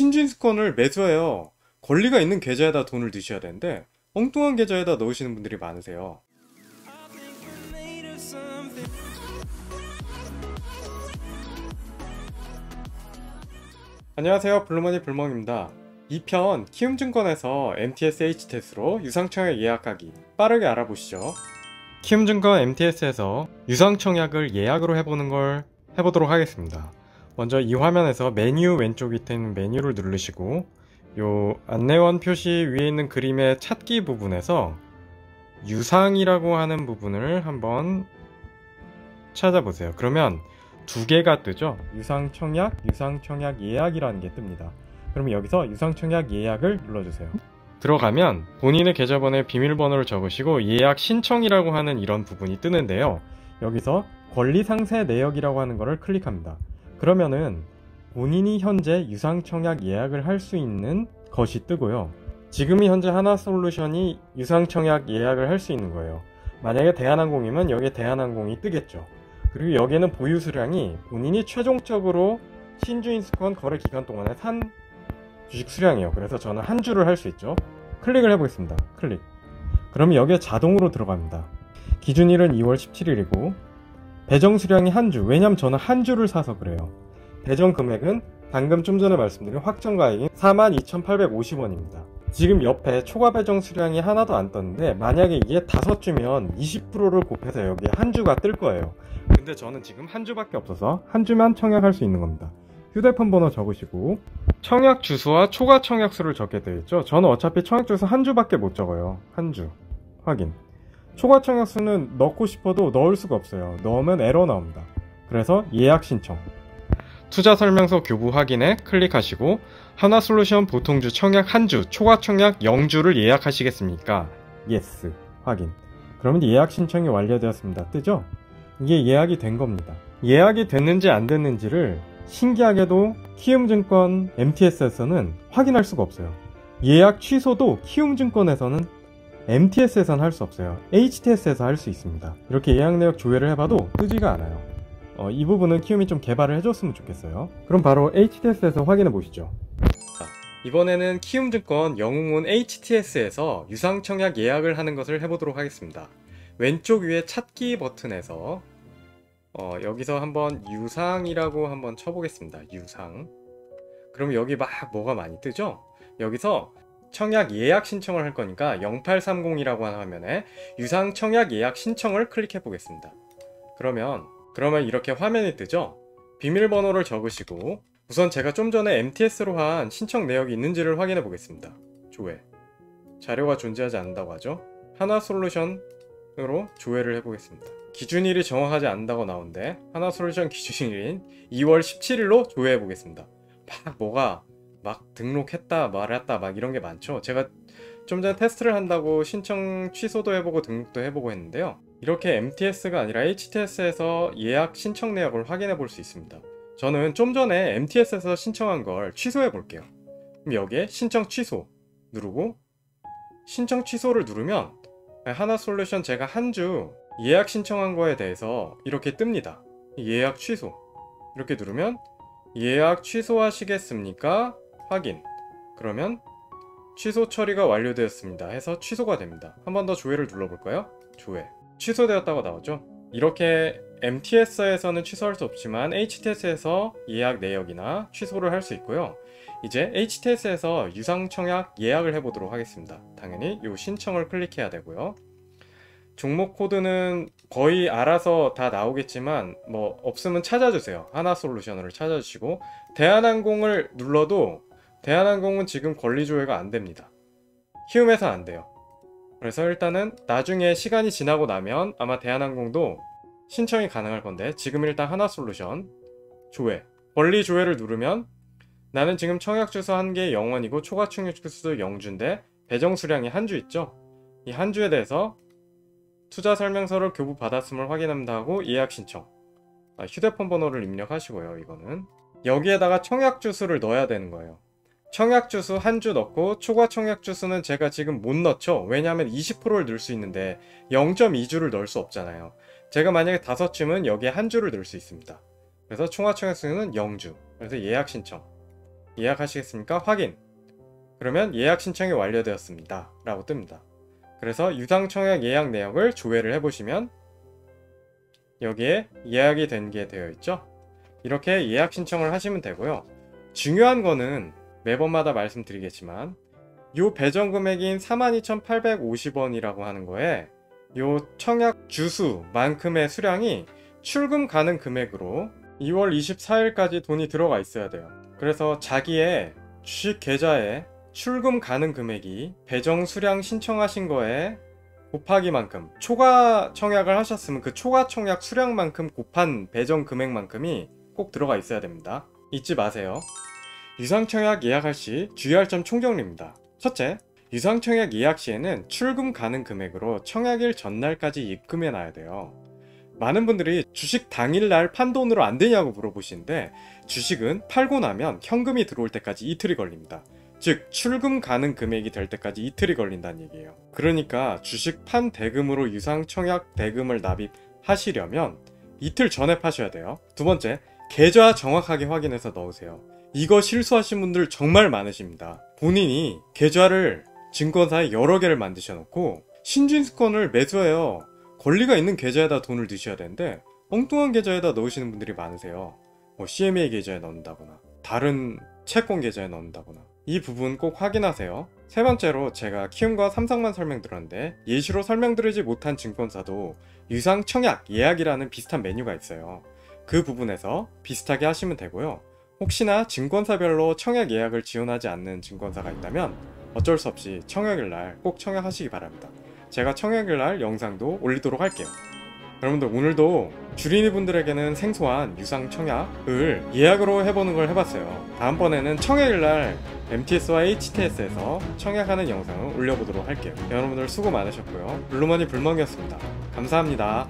신주인수권을 매수해요. 권리가 있는 계좌에다 돈을 넣으셔야 되는데 엉뚱한 계좌에다 넣으시는 분들이 많으세요. 안녕하세요, 블루머니 불멍입니다. 2편 키움증권에서 MTS HTS로 유상청약 예약하기 빠르게 알아보시죠. 키움증권 MTS에서 유상청약을 예약으로 해보는 걸 해보도록 하겠습니다. 먼저 이 화면에서 메뉴 왼쪽 밑에 있는 메뉴를 누르시고 요 안내원 표시 위에 있는 그림의 찾기 부분에서 유상이라고 하는 부분을 한번 찾아보세요. 그러면 두 개가 뜨죠. 유상청약, 유상청약 예약이라는 게 뜹니다. 그러면 여기서 유상청약 예약을 눌러주세요. 들어가면 본인의 계좌번호에 비밀번호를 적으시고 예약 신청이라고 하는 이런 부분이 뜨는데요. 여기서 권리상세 내역이라고 하는 것을 클릭합니다. 그러면은 본인이 현재 유상청약 예약을 할 수 있는 것이 뜨고요. 지금이 현재 하나솔루션이 유상청약 예약을 할 수 있는 거예요. 만약에 대한항공이면 여기에 대한항공이 뜨겠죠. 그리고 여기에는 보유 수량이 본인이 최종적으로 신주인수권 거래 기간 동안에 산 주식 수량이에요. 그래서 저는 한 주를 할 수 있죠. 클릭을 해보겠습니다. 클릭. 그러면 여기에 자동으로 들어갑니다. 기준일은 2월 17일이고 배정 수량이 한 주. 왜냐면 저는 한 주를 사서 그래요. 배정 금액은 방금 좀 전에 말씀드린 확정 가액인 42,850원입니다. 지금 옆에 초과 배정 수량이 하나도 안 떴는데 만약에 이게 5주면 20%를 곱해서 여기에 한 주가 뜰 거예요. 근데 저는 지금 한 주밖에 없어서 한 주만 청약할 수 있는 겁니다. 휴대폰 번호 적으시고 청약 주소와 초과 청약수를 적게 되어 있죠. 저는 어차피 청약 주소 한 주밖에 못 적어요. 한 주. 확인. 초과 청약수는 넣고 싶어도 넣을 수가 없어요. 넣으면 에러 나옵니다. 그래서 예약 신청. 투자 설명서 교부 확인에 클릭하시고 하나솔루션 보통주 청약 한 주, 초과 청약 0주를 예약하시겠습니까? 예스. 확인. 그러면 예약 신청이 완료되었습니다. 뜨죠? 이게 예약이 된 겁니다. 예약이 됐는지 안 됐는지를 신기하게도 키움증권 MTS에서는 확인할 수가 없어요. 예약 취소도 키움증권에서는 MTS에서는 할 수 없어요. HTS에서 할 수 있습니다. 이렇게 예약 내역 조회를 해봐도 뜨지가 않아요. 이 부분은 키움이 좀 개발을 해줬으면 좋겠어요. 그럼 바로 HTS에서 확인해 보시죠. 이번에는 키움증권 영웅온 HTS에서 유상청약 예약을 하는 것을 해보도록 하겠습니다. 왼쪽 위에 찾기 버튼에서 여기서 한번 유상이라고 한번 쳐보겠습니다. 유상. 그럼 여기 막 뭐가 많이 뜨죠? 여기서 청약 예약 신청을 할 거니까 0830이라고 하는 화면에 유상 청약 예약 신청을 클릭해 보겠습니다. 그러면 이렇게 화면이 뜨죠? 비밀번호를 적으시고 우선 제가 좀 전에 MTS로 한 신청 내역이 있는지를 확인해 보겠습니다. 조회. 자료가 존재하지 않는다고 하죠? 하나솔루션으로 조회를 해보겠습니다. 기준일이 정확하지 않다고 나오는데 하나솔루션 기준일인 2월 17일로 조회해 보겠습니다. 막 뭐가 막 등록했다 말았다 막 이런 게 많죠. 제가 좀 전에 테스트를 한다고 신청 취소도 해보고 등록도 해보고 했는데요. 이렇게 MTS가 아니라 HTS에서 예약 신청 내역을 확인해 볼 수 있습니다. 저는 좀 전에 MTS에서 신청한 걸 취소해 볼게요. 그럼 여기에 신청 취소 누르고 신청 취소를 누르면 하나솔루션 제가 한 주 예약 신청한 거에 대해서 이렇게 뜹니다. 예약 취소 이렇게 누르면 예약 취소하시겠습니까? 확인. 그러면 취소 처리가 완료되었습니다 해서 취소가 됩니다. 한 번 더 조회를 눌러볼까요? 조회. 취소되었다고 나오죠? 이렇게 MTS에서는 취소할 수 없지만 HTS에서 예약 내역이나 취소를 할 수 있고요. 이제 HTS에서 유상청약 예약을 해보도록 하겠습니다. 당연히 이 신청을 클릭해야 되고요. 종목 코드는 거의 알아서 다 나오겠지만 뭐 없으면 찾아주세요. 하나솔루션을 찾아주시고 대한항공을 눌러도 대한항공은 지금 권리조회가 안됩니다. 키움에서 안돼요. 그래서 일단은 나중에 시간이 지나고 나면 아마 대한항공도 신청이 가능할 건데 지금 일단 하나솔루션 조회 권리조회를 누르면 나는 지금 청약주소 1개 0원이고 초과 청약주소 0주인데 배정 수량이 한 주 있죠? 이 한 주에 대해서 투자 설명서를 교부 받았음을 확인합니다 하고 예약 신청. 휴대폰 번호를 입력하시고요. 이거는 여기에다가 청약 주수를 넣어야 되는 거예요. 청약 주수 한 주 넣고 초과 청약 주수는 제가 지금 못 넣죠. 왜냐하면 20%를 넣을 수 있는데 0.2주를 넣을 수 없잖아요. 제가 만약에 5주면 여기에 한 주를 넣을 수 있습니다. 그래서 총화 청약 수는 0주. 그래서 예약 신청. 예약하시겠습니까? 확인. 그러면 예약 신청이 완료되었습니다 라고 뜹니다. 그래서 유상청약 예약 내역을 조회를 해보시면 여기에 예약이 된 게 되어 있죠. 이렇게 예약 신청을 하시면 되고요. 중요한 거는 매번마다 말씀드리겠지만 요 배정 금액인 42,850원이라고 하는 거에 요 청약 주수만큼의 수량이 출금 가능 금액으로 2월 24일까지 돈이 들어가 있어야 돼요. 그래서 자기의 주식 계좌에 출금 가능 금액이 배정 수량 신청하신 거에 곱하기만큼, 초과 청약을 하셨으면 그 초과 청약 수량만큼 곱한 배정 금액만큼이 꼭 들어가 있어야 됩니다. 잊지 마세요. 유상청약 예약할 시 주의할 점 총정리입니다. 첫째, 유상청약 예약 시에는 출금 가능 금액으로 청약일 전날까지 입금해 놔야 돼요. 많은 분들이 주식 당일날 판돈으로 안 되냐고 물어보시는데, 주식은 팔고 나면 현금이 들어올 때까지 이틀이 걸립니다. 즉 출금 가능 금액이 될 때까지 이틀이 걸린다는 얘기예요. 그러니까 주식 판 대금으로 유상청약 대금을 납입하시려면 이틀 전에 파셔야 돼요. 두 번째, 계좌 정확하게 확인해서 넣으세요. 이거 실수하신 분들 정말 많으십니다. 본인이 계좌를 증권사에 여러 개를 만드셔 놓고 신진수권을 매수해요. 권리가 있는 계좌에다 돈을 넣으셔야 되는데 엉뚱한 계좌에다 넣으시는 분들이 많으세요. CMA 계좌에 넣는다거나 다른 채권 계좌에 넣는다거나. 이 부분 꼭 확인하세요. 세 번째로, 제가 키움과 삼성만 설명드렸는데 예시로 설명드리지 못한 증권사도 유상청약 예약이라는 비슷한 메뉴가 있어요. 그 부분에서 비슷하게 하시면 되고요. 혹시나 증권사별로 청약 예약을 지원하지 않는 증권사가 있다면 어쩔 수 없이 청약일날 꼭 청약하시기 바랍니다. 제가 청약일날 영상도 올리도록 할게요. 여러분들, 오늘도 주린이 분들에게는 생소한 유상청약을 예약으로 해보는 걸 해봤어요. 다음번에는 청약일날 MTS와 HTS에서 청약하는 영상을 올려보도록 할게요. 여러분들 수고 많으셨고요. 블루머니 불멍이었습니다. 감사합니다.